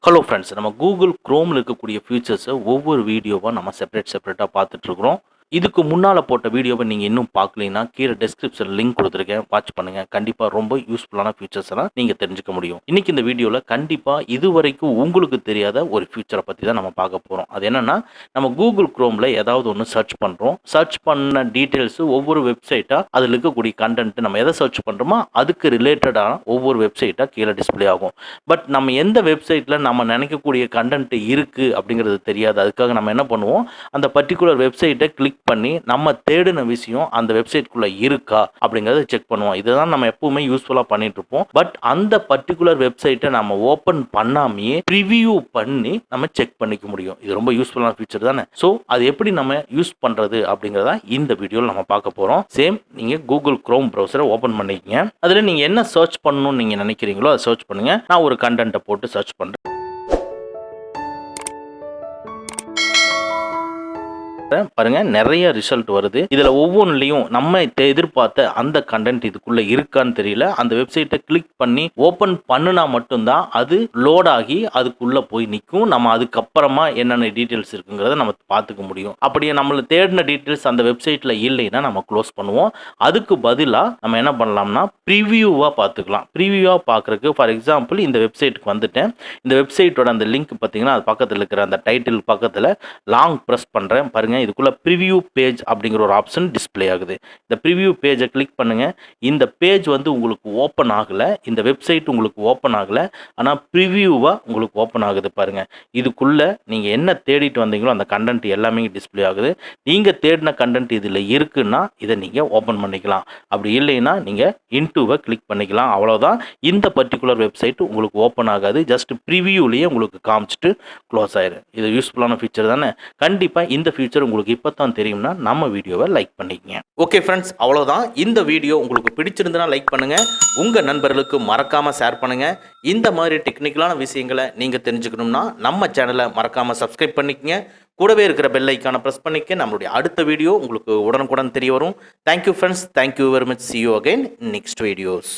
Hello friends, நம்ம Google குரோமில் இருக்கக்கூடிய ஃபீச்சர்ஸை ஒவ்வொரு வீடியோவாக நம்ம செப்பரேட்டாக பார்த்துட்ருக்குறோம். இதுக்கு முன்னால் போட்ட வீடியோவை நீங்கள் இன்னும் பார்க்கலைன்னா கீழே டெஸ்கிரிப்ஷன் லிங்க் கொடுத்துருக்கேன், வாட்ச் பண்ணுங்கள். கண்டிப்பாக ரொம்ப யூஸ்ஃபுல்லான ஃபீச்சர்ஸ் எல்லாம் நீங்கள் தெரிஞ்சுக்க முடியும். இன்றைக்கி இந்த வீடியோவில் கண்டிப்பாக இதுவரைக்கும் உங்களுக்கு தெரியாத ஒரு ஃபீச்சரை பற்றி தான் நம்ம பார்க்க போகிறோம். அது என்னென்னா, நம்ம கூகுள் குரோமில் ஏதாவது ஒன்று சர்ச் பண்ணுறோம். சர்ச் பண்ண டீட்டெயில்ஸு ஒவ்வொரு வெப்சைட்டாக அதில் இருக்கக்கூடிய கண்டென்ட் நம்ம எதை சர்ச் பண்ணுறோமோ அதுக்கு ரிலேட்டடான ஒவ்வொரு வெப்சைட்டாக கீழே டிஸ்பிளே ஆகும். பட் நம்ம எந்த வெப்சைட்டில் நம்ம நினைக்கக்கூடிய கண்டென்ட் இருக்குது அப்படிங்கிறது தெரியாது. அதுக்காக நம்ம என்ன பண்ணுவோம், அந்த பர்டிகுலர் வெப்சைட்டை கிளிக் பண்ணி நம்ம தேடின விஷயம் அந்த வெப்சைட்குள்ளே இருக்கா அப்படிங்கிறத செக் பண்ணுவோம். இதுதான் நம்ம எப்பவுமே யூஸ்ஃபுல்லாக பண்ணிட்டு இருப்போம். பட் அந்த பர்டிகுலர் வெப்சைட்டை நம்ம ஓப்பன் பண்ணாமையே ப்ரிவியூ பண்ணி நம்ம செக் பண்ணிக்க முடியும். இது ரொம்ப யூஸ்ஃபுல்லான ஃபீச்சர் தானே. ஸோ அது எப்படி நம்ம யூஸ் பண்ணுறது அப்படிங்கிறத இந்த வீடியோவில் நம்ம பார்க்க போகிறோம். சேம் நீங்கள் கூகுள் குரோம் ப்ரௌசரை ஓப்பன் பண்ணிக்கங்க. அதில் நீங்கள் என்ன சர்ச் பண்ணணும்னு நீங்கள் நினைக்கிறீங்களோ அதை சர்ச் பண்ணுங்கள். நான் ஒரு கண்டென்ட்டை போட்டு சர்ச் பண்ணுறேன். பாருங்க, நிறைய ரிசல்ட் வருது. இதுல ஒவ்வொன்றிலையும் நம்ம எதிர்பார்த்த அந்த கண்டென்ட் இதுக்குள்ள இருக்கான்னு தெரியல. அந்த வெப்சைட்டை கிளிக் பண்ணி ஓபன் பண்ணுனா மட்டும்தான் அது லோட் ஆகி அதுக்குள்ள போய் நிற்கும். நம்ம அதுக்கப்புறமா என்னென்ன டீட்டெயில்ஸ் இருக்குங்கிறத நம்ம பார்த்துக்க முடியும். அப்படியே நம்மள தேடின டீட்டெயில்ஸ் அந்த வெப்சைட்ல இல்லைன்னா நம்ம க்ளோஸ் பண்ணுவோம். அதுக்கு பதிலாக நம்ம என்ன பண்ணலாம்னா ப்ரிவியூவா பார்த்துக்கலாம். ப்ரிவியூவா பார்க்கறதுக்கு ஃபார் எக்ஸாம்பிள் இந்த வெப்சைட்டுக்கு வந்துட்டேன். இந்த வெப்சைட்டோட அந்த லிங்க் பார்த்தீங்கன்னா அது பக்கத்தில் இருக்கிற அந்த டைட்டில் பக்கத்தில் லாங் ப்ரெஸ் பண்ணுறேன். பாருங்க, இதுக்குள்ள ப்ரிவியூ பேஜ் அப்படிங்கிற ஒரு ஆப்ஷன் டிஸ்பிளே ஆகுது. இந்த ப்ரிவியூ பேஜை கிளிக் பண்ணுங்க. இந்த பேஜ் வந்து உங்களுக்கு ஓப்பன் ஆகலை, இந்த வெப்சைட் உங்களுக்கு ஓப்பன் ஆகலை, ஆனால் ப்ரிவியூவாக உங்களுக்கு ஓப்பன் ஆகுது. பாருங்க, இதுக்குள்ள நீங்கள் என்ன தேடிட்டு வந்தீங்களோ அந்த கண்டென்ட் எல்லாமே டிஸ்பிளே ஆகுது. நீங்கள் தேடின கண்டென்ட் இதில் இருக்குன்னா இதை நீங்கள் ஓப்பன் பண்ணிக்கலாம். அப்படி இல்லைன்னா நீங்கள் இன்டூவை கிளிக் பண்ணிக்கலாம். அவ்வளோதான். இந்த பர்டிகுலர் வெப்சைட் உங்களுக்கு ஓப்பன் ஆகாது. ஜஸ்ட் ப்ரிவியூலேயே உங்களுக்கு காமிச்சிட்டு க்ளோஸ் ஆயிடும். இது யூஸ்ஃபுல்லான ஃபீச்சர் தானே. கண்டிப்பாக இந்த ஃபீச்சர் உங்களுக்கு இப்போ தான் தெரியும்னா நம்ம வீடியோவை லைக் பண்ணிக்கங்க. ஓகே ஃப்ரெண்ட்ஸ், அவ்வளோதான். இந்த வீடியோ உங்களுக்கு பிடிச்சிருந்தனா லைக் பண்ணுங்கள். உங்கள் நண்பர்களுக்கு மறக்காமல் ஷேர் பண்ணுங்கள். இந்த மாதிரி டெக்னிக்கலான விஷயங்களை நீங்கள் தெரிஞ்சுக்கணும்னா நம்ம சேனலை மறக்காமல் சப்ஸ்கிரைப் பண்ணிக்கங்க. கூடவே இருக்கிற பெல் ஐக்கானை ப்ரெஸ் பண்ணிக்க. நம்மளுடைய அடுத்த வீடியோ உங்களுக்கு உடனுக்குடன் தெரிய வரும். Thank you friends, thank you very much. see you again next videos.